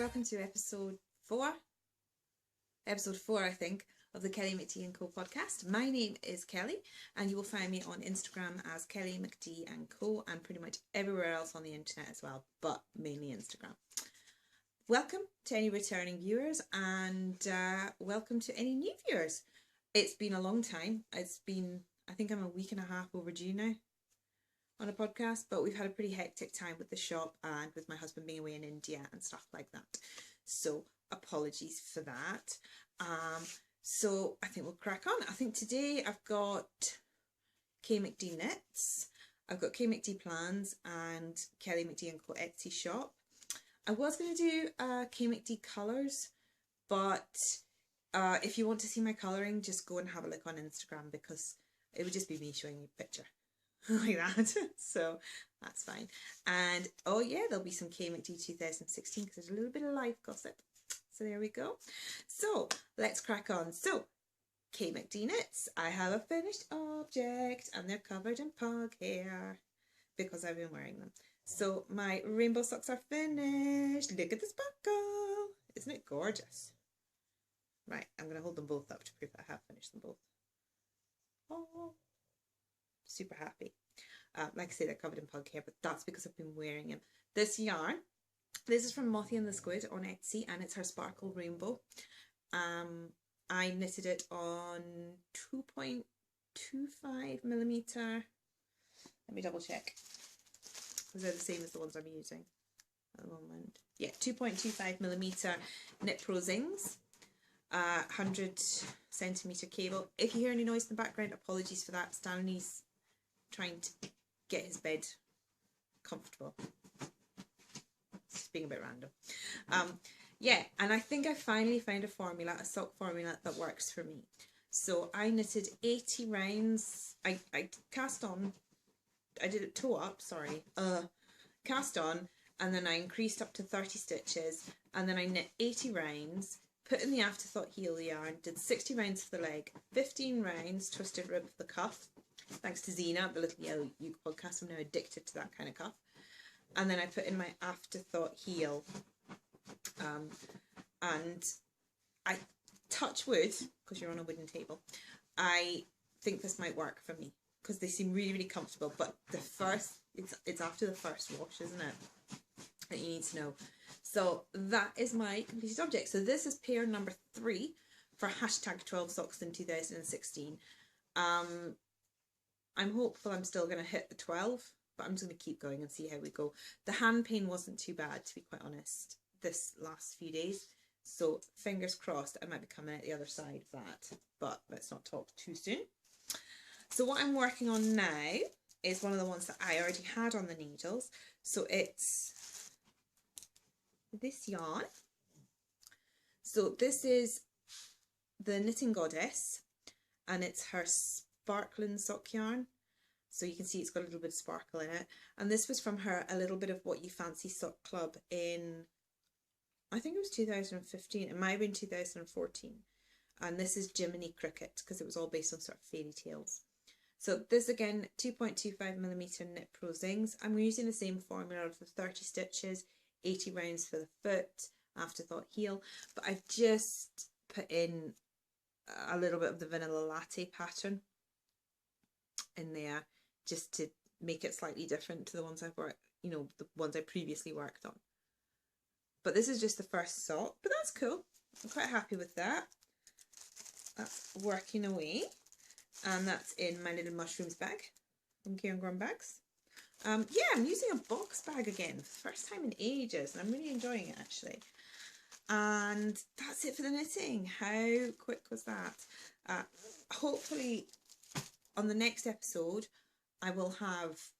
welcome to episode 4, I think, of the Kelly McD & Co podcast. My name is Kelly, and you will find me on Instagram as Kelly McD & Co, and pretty much everywhere else on the internet as well, but mainly Instagram. Welcome to any returning viewers, and welcome to any new viewers. It's been a long time. It's been, I think I'm a week and a half overdue now on a podcast, but we've had a pretty hectic time with the shop and with my husband being away in India and stuff like that. So apologies for that. So I think we'll crack on. I think today I've got kmacdknits, I've got kmacdplans and Kelly McD & Co Etsy shop. I was going to do kmacd colours, but if you want to see my colouring, just go and have a look on Instagram, because it would just be me showing you a picture like that. So that's fine. And oh yeah, there'll be some kmacd 2016 because there's a little bit of life gossip. So there we go. So let's crack on. So kmacdknits, I have a finished object and they're covered in pug hair because I've been wearing them. So my rainbow socks are finished. Look at the sparkle. Isn't it gorgeous? Right, I'm going to hold them both up to prove that I have finished them both. Oh, super happy. Like I say, they're covered in pug hair, but that's because I've been wearing them. This yarn, this is from Mothie and the Squid on Etsy, and it's her sparkle rainbow. I knitted it on 2.25mm. Let me double check, because they're the same as the ones I'm using at the moment. Yeah, 2.25mm Knit Pro Zings. 100cm cable. If you hear any noise in the background, apologies for that. Stanley's trying to get his bed comfortable. It's just being a bit random. Yeah, and I think I finally found a formula, a sock formula that works for me. So I knitted 80 rounds. I cast on, I did it toe up, sorry, cast on, and then I increased up to 30 stitches, and then I knit 80 rounds, put in the afterthought heel yarn, did 60 rounds for the leg, 15 rounds twisted rib for the cuff, thanks to Zena, the Little Yellow Uke podcast. I'm now addicted to that kind of cuff. And then I put in my afterthought heel. And I touch wood, because you're on a wooden table, I think this might work for me, because they seem really, really comfortable. But the first, it's after the first wash, isn't it, that you need to know. So that is my completed object. So this is pair number 3 for hashtag 12 socks in 2016. I'm hopeful I'm still going to hit the 12, but I'm just going to keep going and see how we go. The hand pain wasn't too bad, to be quite honest, this last few days. So fingers crossed I might be coming out the other side of that, but let's not talk too soon. So what I'm working on now is one of the ones that I already had on the needles. So it's this yarn. So this is the Knitting Goddess, and it's her sparkling sock yarn. So you can see it's got a little bit of sparkle in it. And this was from her A Little Bit of What You Fancy Sock Club in, I think it was 2015. It might have been 2014. And this is Jiminy Cricket, because it was all based on sort of fairy tales. So this again, 2.25mm Knit Pro Zings. I'm using the same formula for 30 stitches, 80 rounds for the foot, afterthought heel, but I've just put in a little bit of the vanilla latte pattern in there, just to make it slightly different to the ones I've worked, you know, the ones I previously worked on. But this is just the first sock, but that's cool. I'm quite happy with that. That's working away, and that's in my little mushrooms bag from Karen Grun Bags. Yeah, I'm using a box bag again for the first time in ages, and I'm really enjoying it actually. And that's it for the knitting. How quick was that? Hopefully on the next episode I will have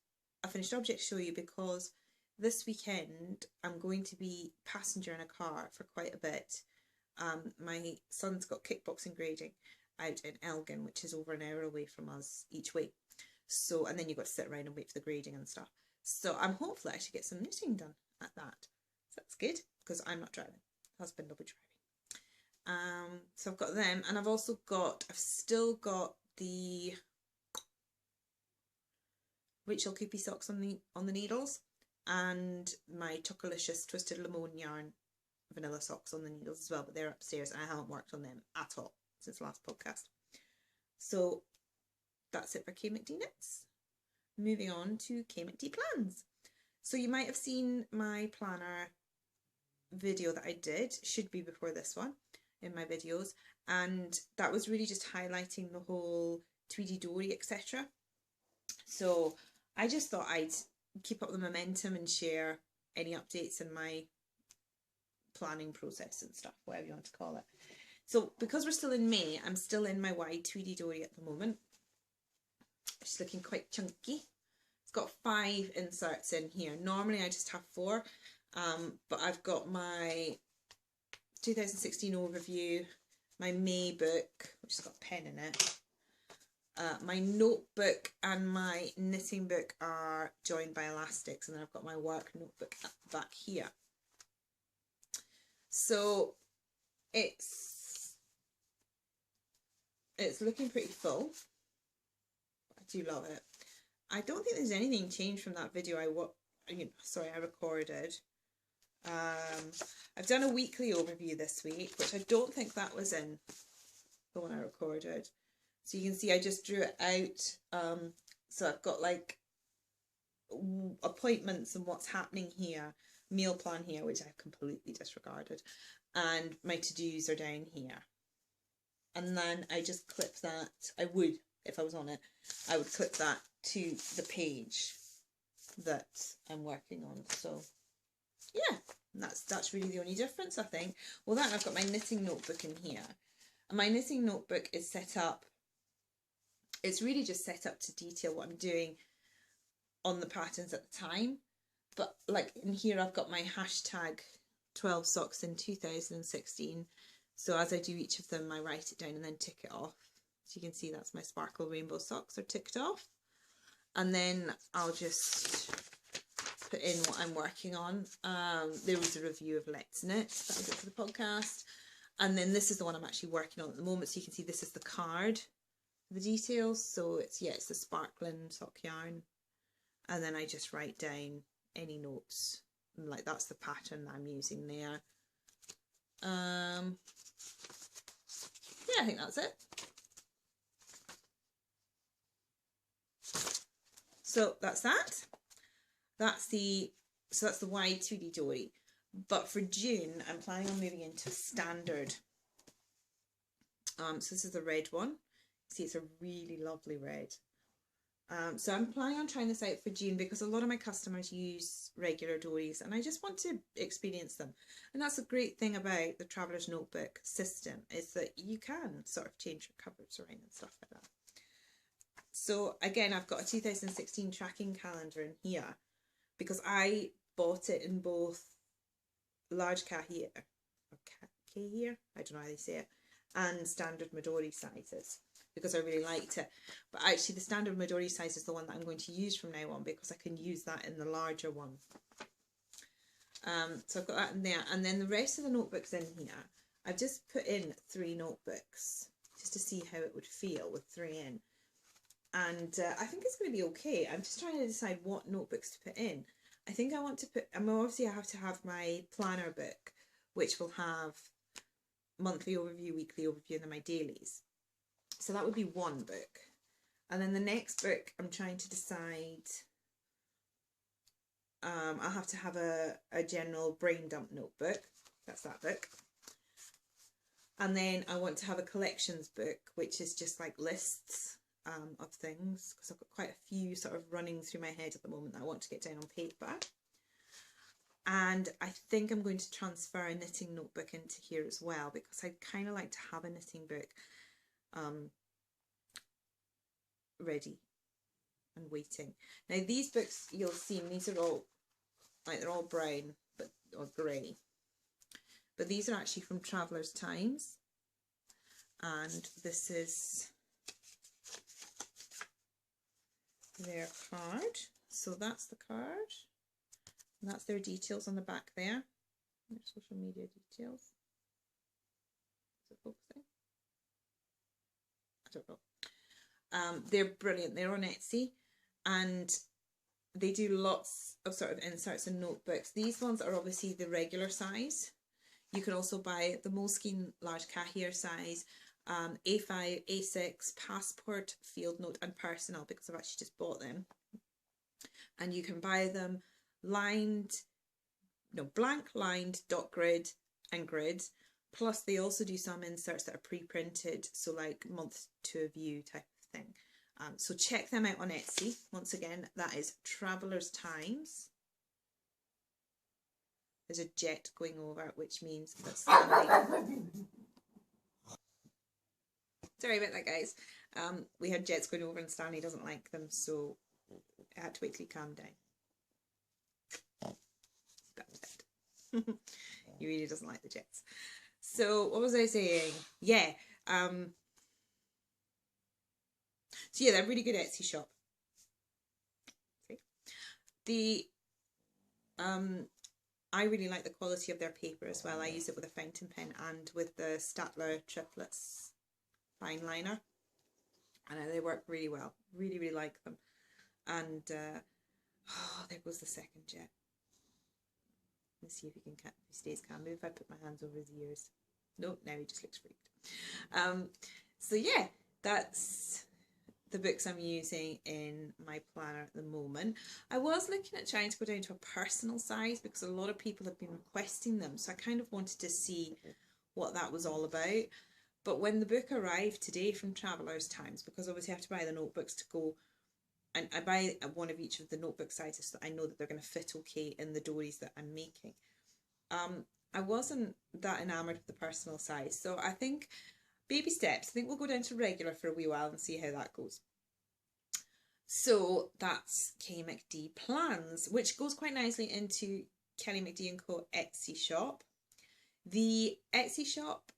a finished object to show you, because this weekend I'm going to be passenger in a car for quite a bit. My son's got kickboxing grading out in Elgin, which is over an hour away from us each way. So, and then you've got to sit around and wait for the grading and stuff. So I'm hopeful I should get some knitting done at that. So that's good, because I'm not driving. Husband will be driving. So I've got them, and I've still got the Rachel Coopy socks on the needles, and my Chocolicious Twisted Limone yarn vanilla socks on the needles as well, but they're upstairs and I haven't worked on them at all since the last podcast. So that's it for kmacdknits. Moving on to kmacdplans. So you might have seen my planner video that I did, should be before this one in my videos, and that was really just highlighting the whole Tweedy Dory etc. So I just thought I'd keep up the momentum and share any updates in my planning process and stuff, whatever you want to call it. So because we're still in May, I'm still in my wide Tweedy Dory at the moment. She's looking quite chunky. It's got 5 inserts in here. Normally I just have 4, but I've got my 2016 overview, my May book, which has got a pen in it. My notebook and my knitting book are joined by elastics, and then I've got my work notebook back here. So it's looking pretty full. I do love it. I don't think there's anything changed from that video I recorded. I've done a weekly overview this week, which I don't think that was in the one I recorded. So you can see I just drew it out. So I've got like appointments and what's happening here, meal plan here, which I've completely disregarded, and my to-dos are down here. And then I just clip that. I would, if I was on it, I would clip that to the page that I'm working on. So yeah, that's really the only difference, I think. Well, that, I've got my knitting notebook in here, and my knitting notebook is set up. It's really just set up to detail what I'm doing on the patterns at the time. But like in here, I've got my hashtag 12 socks in 2016. So as I do each of them, I write it down and then tick it off. So you can see that's my sparkle rainbow socks are ticked off. And then I'll just put in what I'm working on. There was a review of Let's Knit that I did for the podcast. And then this is the one I'm actually working on at the moment. So you can see this is the card, the details. So it's the sparkling sock yarn. And then I just write down any notes. And like that's the pattern that I'm using there. Yeah, I think that's it. So that's that. That's the wide Tweedy Dory. But for June, I'm planning on moving into standard. So this is the red one. See, it's a really lovely red. So I'm planning on trying this out for June because a lot of my customers use regular dories and I just want to experience them. And that's a great thing about the Traveller's Notebook system, is that you can sort of change your covers around and stuff like that. So again, I've got a 2016 tracking calendar in here because I bought it in both large Kahir, I don't know how they say it, and standard Midori sizes, because I really liked it. But actually the standard Midori size is the one that I'm going to use from now on, because I can use that in the larger one. So I've got that in there, and then the rest of the notebooks in here, I've just put in 3 notebooks just to see how it would feel with 3 in. And I think it's going to be okay. I'm just trying to decide what notebooks to put in. I think I want to put, obviously I have to have my planner book, which will have monthly overview, weekly overview, and then my dailies. So that would be one book. And then the next book, I'm trying to decide, I'll have to have a general brain dump notebook. That's that book. And then I want to have a collections book, which is just like lists of things, because I've got quite a few sort of running through my head at the moment that I want to get down on paper. And I think I'm going to transfer a knitting notebook into here as well, because I'd kind of like to have a knitting book ready and waiting. Now these books, you'll see, these are all like, they're all brown or grey, but these are actually from Traveller's Times, and this is their card. So that's the card, and that's their details on the back there, their social media details. Is it focusing? I don't know. They're brilliant. They're on Etsy, and they do lots of sort of inserts and notebooks. These ones are obviously the regular size. You can also buy the Moleskine large Cahier size, A5, A6, Passport, Field Note and Personal, because I've actually just bought them. And you can buy them blank, lined, dot grid and grid. Plus they also do some inserts that are pre-printed, so like month to a view type of thing. So check them out on Etsy. Once again, that is Traveller's Times. There's a jet going over, which means that Stanley... Sorry about that, guys. We had jets going over and Stanley doesn't like them, so I had to wait till he calmed down. He's a bit upset. He really doesn't like the jets. So what was I saying? Yeah. So yeah, they're a really good Etsy shop. Okay. I really like the quality of their paper as well. I use it with a fountain pen and with the Statler Triplets fine liner, and they work really well. Really, really like them. And oh, there goes the second jet. Let's see if he can if he stays calm. Maybe if I put my hands over his ears. Nope, now he just looks freaked. So yeah, that's the books I'm using in my planner at the moment. I was looking at trying to go down to a personal size because a lot of people have been requesting them, so I kind of wanted to see what that was all about. But when the book arrived today from Traveller's Times, because obviously I have to buy the notebooks to go, and I buy one of each of the notebook sizes so that I know that they're going to fit okay in the dories that I'm making. I wasn't that enamoured with the personal size, so I think baby steps. I think we'll go down to regular for a wee while and see how that goes. So that's kmacdplans, which goes quite nicely into Kelly McD & Co Etsy shop. The Etsy shop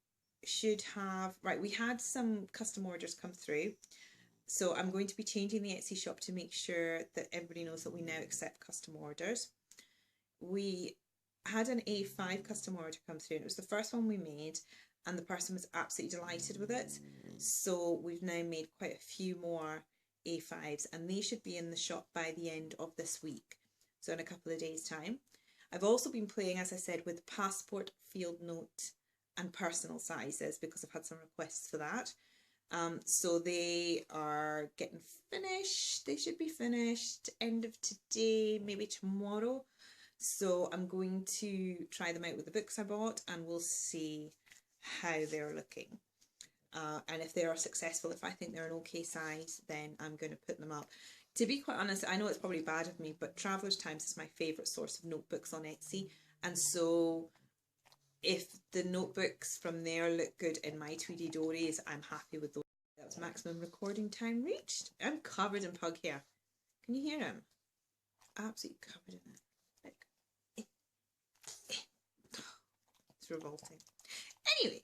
should have, right, we had some custom orders come through, so I'm going to be changing the Etsy shop to make sure that everybody knows that we now accept custom orders. We had an A5 custom order come through, and it was the first one we made, and the person was absolutely delighted with it. So we've now made quite a few more A5s, and they should be in the shop by the end of this week, so in a couple of days' time. I've also been playing, as I said, with Passport, Field Note and Personal sizes because I've had some requests for that. So they are getting finished. They should be finished end of today, maybe tomorrow. So I'm going to try them out with the books I bought, and we'll see how they're looking. And if they are successful, if I think they're an okay size, then I'm going to put them up. To be quite honest, I know it's probably bad of me, but Traveller's Times is my favourite source of notebooks on Etsy. And so if the notebooks from there look good in my Tweedy Dories, I'm happy with those. That's maximum recording time reached. I'm covered in pug hair. Can you hear him? Absolutely covered in it. It's revolting. Anyway,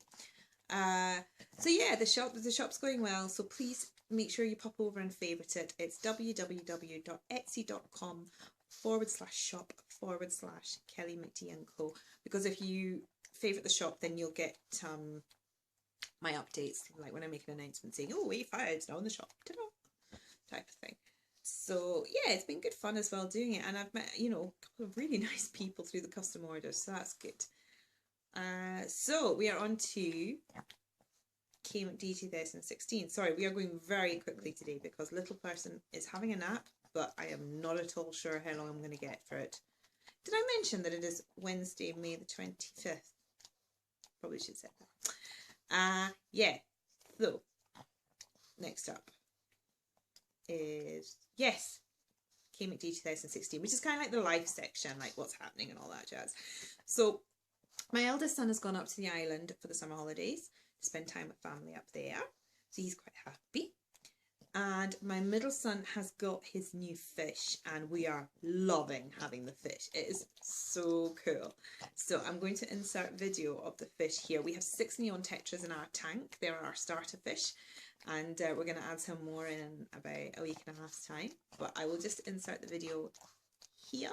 so yeah, the shop's going well, so please make sure you pop over and favourite it. It's www.etsy.com/shop/Kelly McD & Co, because if you favourite the shop, then you'll get my updates, like when I make an announcement saying, oh, A5's now in the shop, ta-da, type of thing. So yeah, it's been good fun as well doing it, and I've met, you know, a couple of really nice people through the custom orders, so that's good. So we are on to kmacd 2016. Sorry, we are going very quickly today because little person is having a nap, but I am not at all sure how long I'm going to get for it. Did I mention that it is Wednesday, May the 25th? Probably should say that. Yeah, so next up is, yes, kmacd 2016, which is kind of like the life section, like what's happening and all that jazz. So my eldest son has gone up to the island for the summer holidays to spend time with family up there, so he's quite happy. And my middle son has got his new fish, and we are loving having the fish. It is so cool. So I'm going to insert video of the fish here. We have 6 neon tetras in our tank. They're our starter fish, and we're going to add some more in about a week and a half's time. But I will just insert the video here.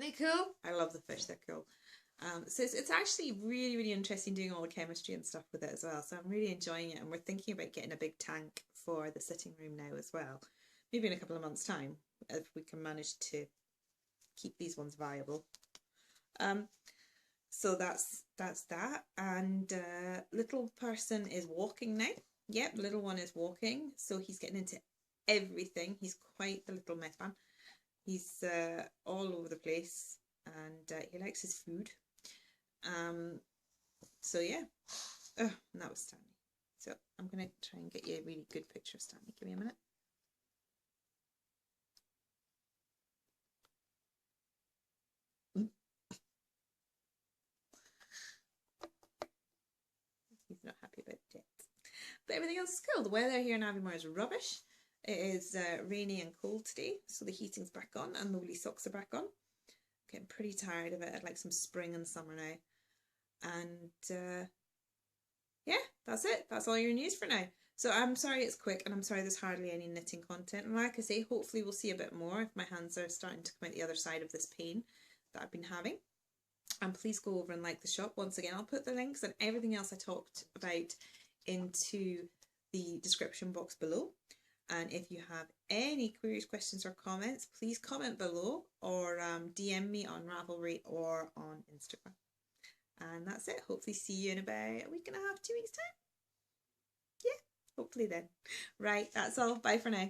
Aren't they cool? I love the fish, they're cool. So it's actually really, really interesting doing all the chemistry and stuff with it as well. So I'm really enjoying it, and we're thinking about getting a big tank for the sitting room now as well. Maybe in a couple of months' time, if we can manage to keep these ones viable. So that's that. And little person is walking now. Yep, little one is walking. So he's getting into everything. He's quite the little mess man. He's all over the place, and he likes his food. So yeah. Oh, and that was Stanley. So I'm going to try and get you a really good picture of Stanley. Give me a minute. He's not happy about it. But everything else is cool. The weather here in Aviemore is rubbish. It is rainy and cold today, so the heating's back on and the woolly socks are back on. Getting pretty tired of it. I'd like some spring and summer now. And yeah, that's it. That's all your news for now. So I'm sorry it's quick, and I'm sorry there's hardly any knitting content. And like I say, hopefully we'll see a bit more if my hands are starting to come out the other side of this pain that I've been having. And please go over and like the shop. Once again, I'll put the links and everything else I talked about into the description box below. And if you have any queries, questions or comments, please comment below or DM me on Ravelry or on Instagram. And that's it. Hopefully see you in about a week and a half, 2 weeks time. Yeah, hopefully then. Right, that's all. Bye for now.